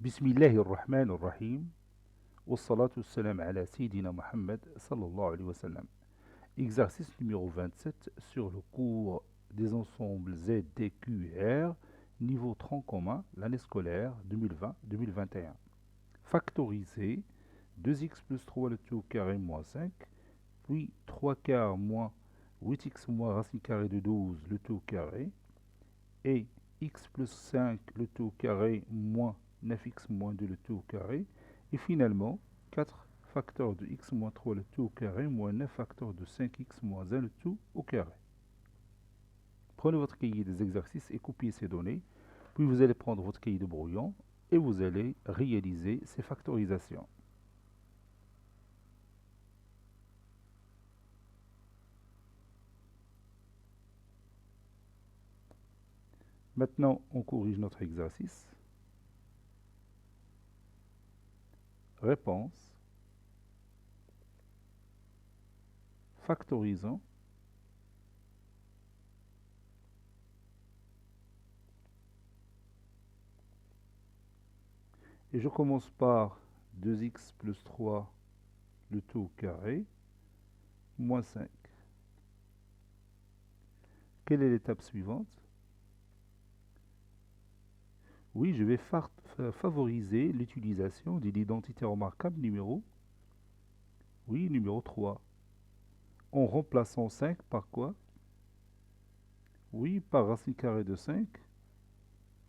Bismillahirrahmanirrahim. Wassalatu wassalam ala Sayyidina Muhammad sallallahu alayhi wa sallam. Exercice numéro 27 sur le cours des ensembles ZDQR, niveau tronc commun, l'année scolaire 2020-2021. Factoriser 2x plus 3 le tout au carré moins 5, puis 3 quarts moins 8x moins racine carrée de 12 le tout au carré, et x plus 5 le tout au carré moins 9x moins 2 le tout au carré, et finalement 4 facteurs de x moins 3 le tout au carré moins 9 facteurs de 5x moins 1 le tout au carré. Prenez votre cahier des exercices et copiez ces données, puis vous allez prendre votre cahier de brouillon et vous allez réaliser ces factorisations. Maintenant, on corrige notre exercice. Réponse. Factorisons. Et je commence par 2x plus 3 le tout au carré, moins 5. Quelle est l'étape suivante? Oui, je vais favoriser l'utilisation de l'identité remarquable numéro 3. En remplaçant 5 par quoi? Oui, par racine carrée de 5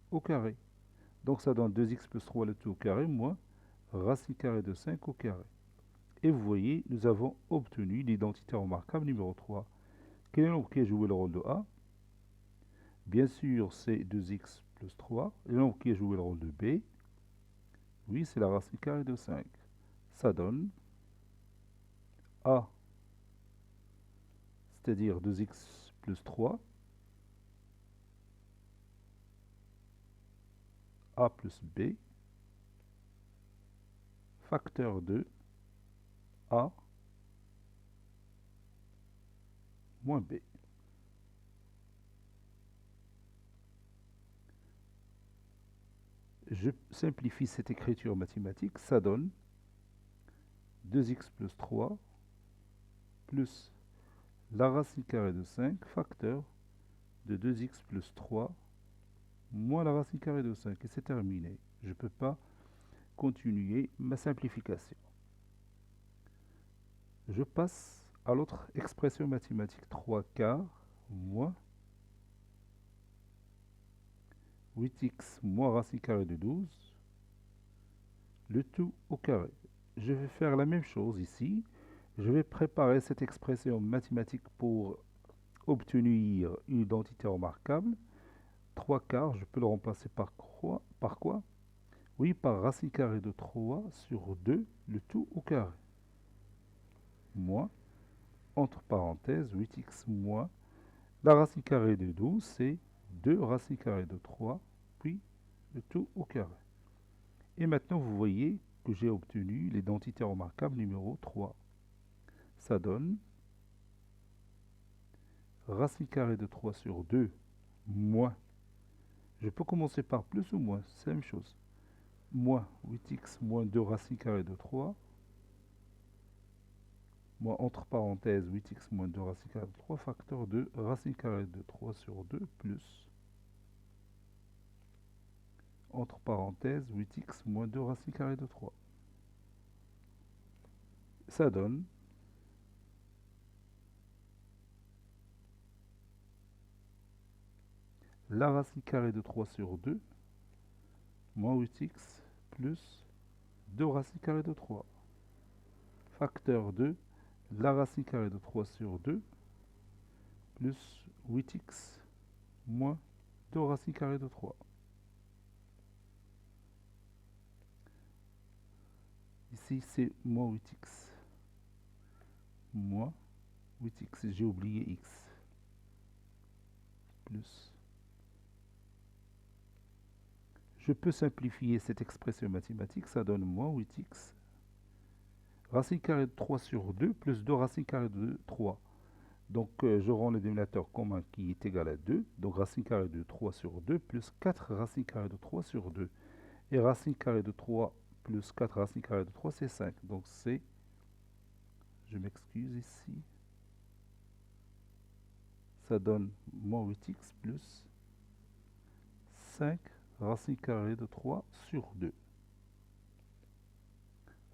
au carré. Donc ça donne 2x plus 3 le tout au carré moins racine carrée de 5 au carré. Et vous voyez, nous avons obtenu l'identité remarquable numéro 3. Quel est le nombre qui a joué le rôle de A? Bien sûr, c'est 2x plus 3. Et le nombre qui a joué le rôle de B? Oui, c'est la racine carrée de 5. Ça donne A, c'est-à-dire 2x plus 3, A plus B, facteur de A moins B. Je simplifie cette écriture mathématique, ça donne 2x plus 3 plus la racine carrée de 5 facteur de 2x plus 3 moins la racine carrée de 5. Et c'est terminé. Je ne peux pas continuer ma simplification. Je passe à l'autre expression mathématique, 3 quarts moins 8x moins racine carrée de 12, le tout au carré. Je vais faire la même chose ici. Je vais préparer cette expression mathématique pour obtenir une identité remarquable. 3 quarts, je peux le remplacer par quoi? Oui, par racine carrée de 3 sur 2, le tout au carré. Moins, entre parenthèses, 8x moins la racine carrée de 12, c'est 2 racine carrée de 3, puis le tout au carré. Et maintenant, vous voyez que j'ai obtenu l'identité remarquable numéro 3. Ça donne racine carrée de 3 sur 2 moins. Je peux commencer par plus ou moins, c'est la même chose. Moins 8x moins 2 racine carrée de 3, moins entre parenthèses 8x moins 2 racine carrée de 3, facteur de racine carrée de 3 sur 2 plus entre parenthèses 8x moins 2 racine carrée de 3. Ça donne la racine carrée de 3 sur 2 moins 8x plus 2 racine carrée de 3. Facteur de la racine carrée de 3 sur 2 plus 8x moins 2 racine carrée de 3. Ici, c'est moins 8x. Moins 8x. J'ai oublié x. Plus. Je peux simplifier cette expression mathématique. Ça donne moins 8x. Racine carrée de 3 sur 2 plus 2 racine carrée de 3. Donc, je rends le dénominateur commun qui est égal à 2. Donc, racine carrée de 3 sur 2 plus 4 racine carrée de 3 sur 2. Et racine carrée de 3 plus 4 racine carrée de 3, c'est 5. Donc c'est, je m'excuse ici, ça donne moins 8x plus 5 racine carrée de 3 sur 2.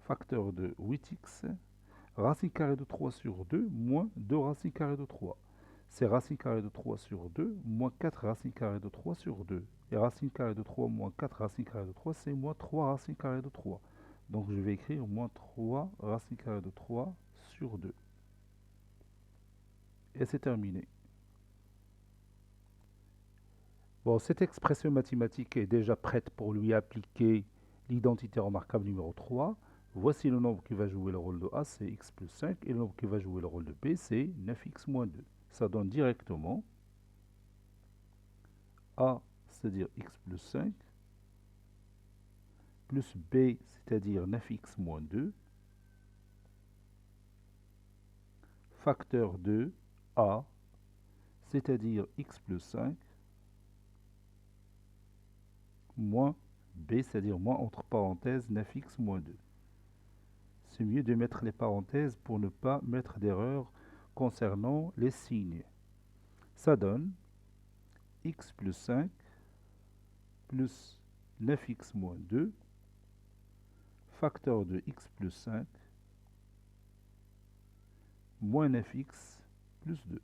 Facteur de 8x, racine carrée de 3 sur 2, moins 2 racine carrée de 3. C'est racine carrée de 3 sur 2, moins 4 racine carrée de 3 sur 2. Et racine carrée de 3 moins 4 racine carrée de 3, c'est moins 3 racine carrée de 3. Donc je vais écrire moins 3 racine carrée de 3 sur 2. Et c'est terminé. Bon, cette expression mathématique est déjà prête pour lui appliquer l'identité remarquable numéro 3. Voici le nombre qui va jouer le rôle de A, c'est x plus 5, et le nombre qui va jouer le rôle de B, c'est 9x moins 2. Ça donne directement A, c'est-à-dire x plus 5, plus B, c'est-à-dire 9x moins 2, facteur de A, c'est-à-dire x plus 5, moins B, c'est-à-dire moins entre parenthèses 9x moins 2. C'est mieux de mettre les parenthèses pour ne pas mettre d'erreur concernant les signes. Ça donne x plus 5 plus 9x moins 2, facteur de x plus 5, moins 9x plus 2.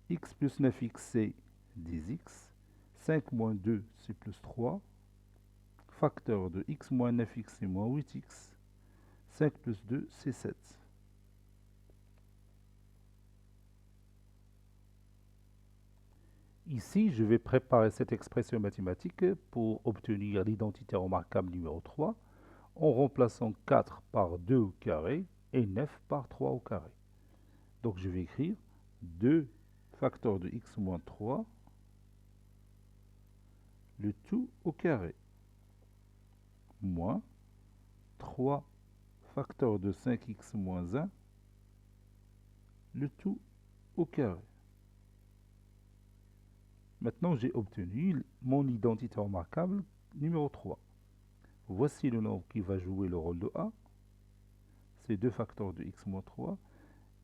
X plus 9x, c'est 10x. 5 moins 2, c'est plus 3. Facteur de x moins 9x, c'est moins 8x. 5 plus 2, c'est 7. Ici, je vais préparer cette expression mathématique pour obtenir l'identité remarquable numéro 3 en remplaçant 4 par 2 au carré et 9 par 3 au carré. Donc je vais écrire 2 facteur de x moins 3, le tout au carré, moins 3 facteur de 5x moins 1, le tout au carré. Maintenant, j'ai obtenu mon identité remarquable numéro 3. Voici le nombre qui va jouer le rôle de A. C'est 2 facteurs de x moins 3.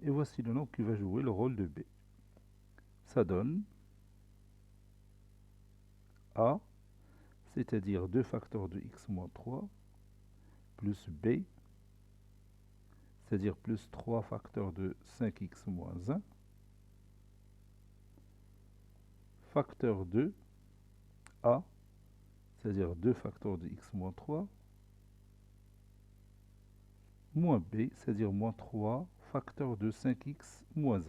Et voici le nombre qui va jouer le rôle de B. Ça donne A, c'est-à-dire 2 facteurs de x moins 3, plus B, c'est-à-dire plus 3 facteurs de 5x moins 1, facteur de A, c'est-à-dire 2 facteurs de x moins 3, moins B, c'est-à-dire moins 3 facteurs de 5x moins 1.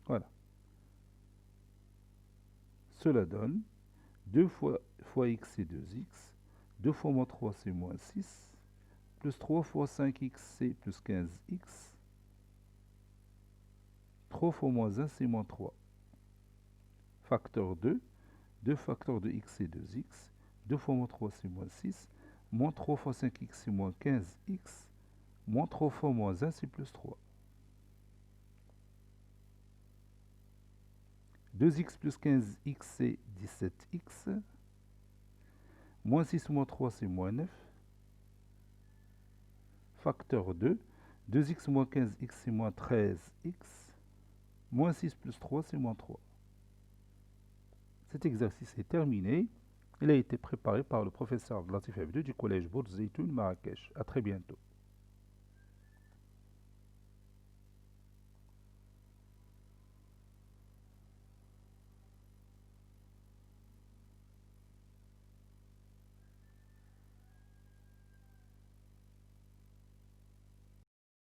Voilà. Cela donne 2 fois x, c'est 2x, 2 fois moins 3, c'est moins 6, plus 3 fois 5x, c'est plus 15x, 3 fois moins 1, c'est moins 3. Facteur 2, 2 facteurs de x, c'est 2x, 2 fois moins 3, c'est moins 6, moins 3 fois 5x, c'est moins 15x, moins 3 fois moins 1, c'est plus 3. 2x plus 15x, c'est 17x. Moins 6 moins 3, c'est moins 9. Facteur 2. 2x moins 15x, c'est moins 13x. Moins 6 plus 3, c'est moins 3. Cet exercice est terminé. Il a été préparé par le professeur Latif Abdou du collège Bourz Zeytoun Marrakech. À très bientôt.